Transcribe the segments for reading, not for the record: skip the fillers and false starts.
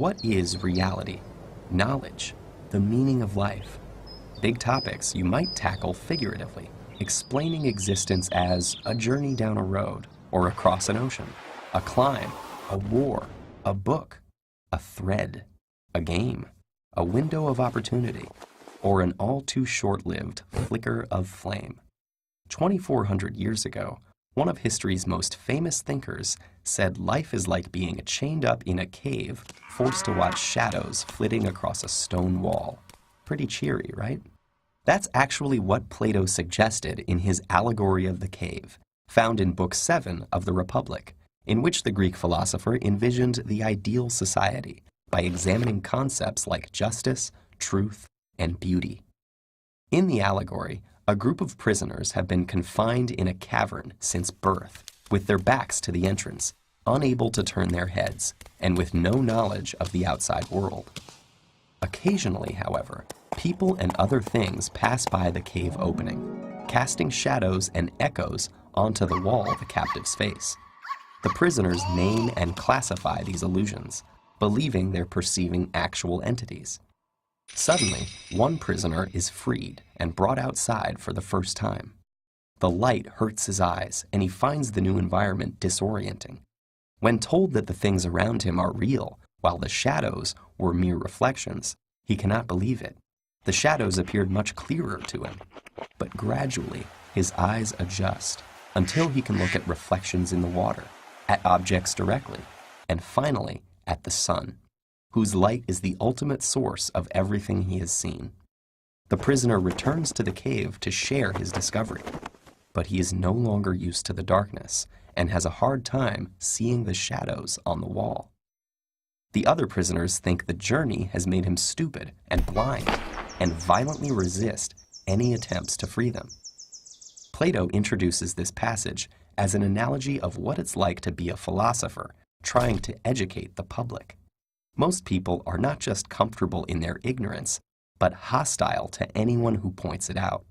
what is reality, knowledge, the meaning of life? Big topics you might tackle figuratively, explaining existence as a journey down a road or across an ocean, a climb, a war, a book, a thread, a game, a window of opportunity, or an all too short-lived flicker of flame. 2,400 years ago, one of history's most famous thinkers said life is like being chained up in a cave, forced to watch shadows flitting across a stone wall. Pretty cheery, right? That's actually what Plato suggested in his Allegory of the Cave, found in Book 7 of the Republic, in which the Greek philosopher envisioned the ideal society by examining concepts like justice, truth, and beauty. In the allegory, a group of prisoners have been confined in a cavern since birth, with their backs to the entrance, unable to turn their heads, and with no knowledge of the outside world. Occasionally, however, people and other things pass by the cave opening, casting shadows and echoes onto the wall the captives face. The prisoners name and classify these illusions, believing they're perceiving actual entities. Suddenly, one prisoner is freed and brought outside for the first time. The light hurts his eyes, and he finds the new environment disorienting. When told that the things around him are real, while the shadows were mere reflections, he cannot believe it. The shadows appeared much clearer to him, but gradually his eyes adjust until he can look at reflections in the water, at objects directly, and finally at the sun, whose light is the ultimate source of everything he has seen. The prisoner returns to the cave to share his discovery, but he is no longer used to the darkness and has a hard time seeing the shadows on the wall. The other prisoners think the journey has made him stupid and blind, and violently resist any attempts to free them. Plato introduces this passage as an analogy of what it's like to be a philosopher trying to educate the public. Most people are not just comfortable in their ignorance, but hostile to anyone who points it out.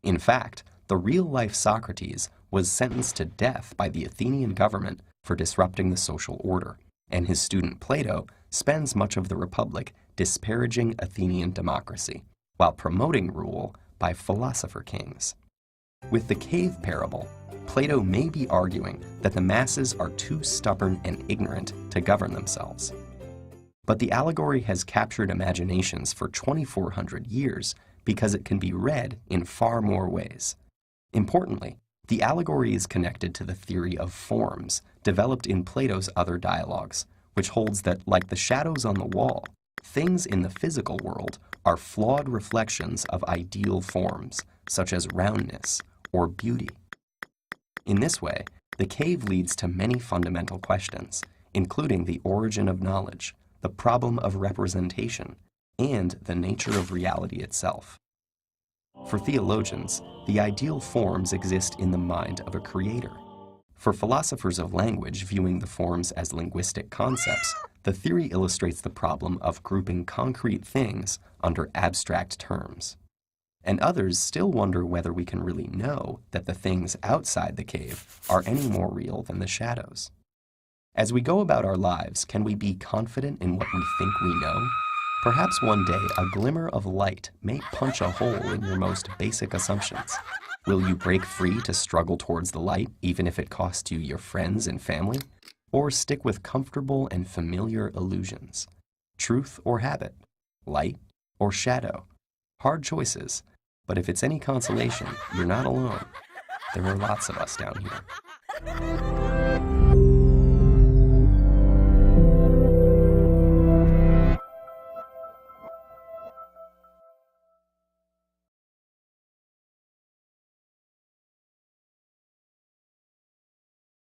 In fact, the real-life Socrates was sentenced to death by the Athenian government for disrupting the social order, and his student Plato spends much of the Republic disparaging Athenian democracy, while promoting rule by philosopher kings. With the cave parable, Plato may be arguing that the masses are too stubborn and ignorant to govern themselves. But the allegory has captured imaginations for 2,400 years because it can be read in far more ways. Importantly, the allegory is connected to the theory of forms developed in Plato's other dialogues, which holds that, like the shadows on the wall, things in the physical world are flawed reflections of ideal forms, such as roundness or beauty. In this way, the cave leads to many fundamental questions, including the origin of knowledge, the problem of representation, and the nature of reality itself. For theologians, the ideal forms exist in the mind of a creator. For philosophers of language viewing the forms as linguistic concepts, the theory illustrates the problem of grouping concrete things under abstract terms. And others still wonder whether we can really know that the things outside the cave are any more real than the shadows. As we go about our lives, can we be confident in what we think we know? Perhaps one day a glimmer of light may punch a hole in your most basic assumptions. Will you break free to struggle towards the light, even if it costs you your friends and family? Or stick with comfortable and familiar illusions? Truth or habit? Light or shadow? Hard choices. But if it's any consolation, you're not alone. There are lots of us down here.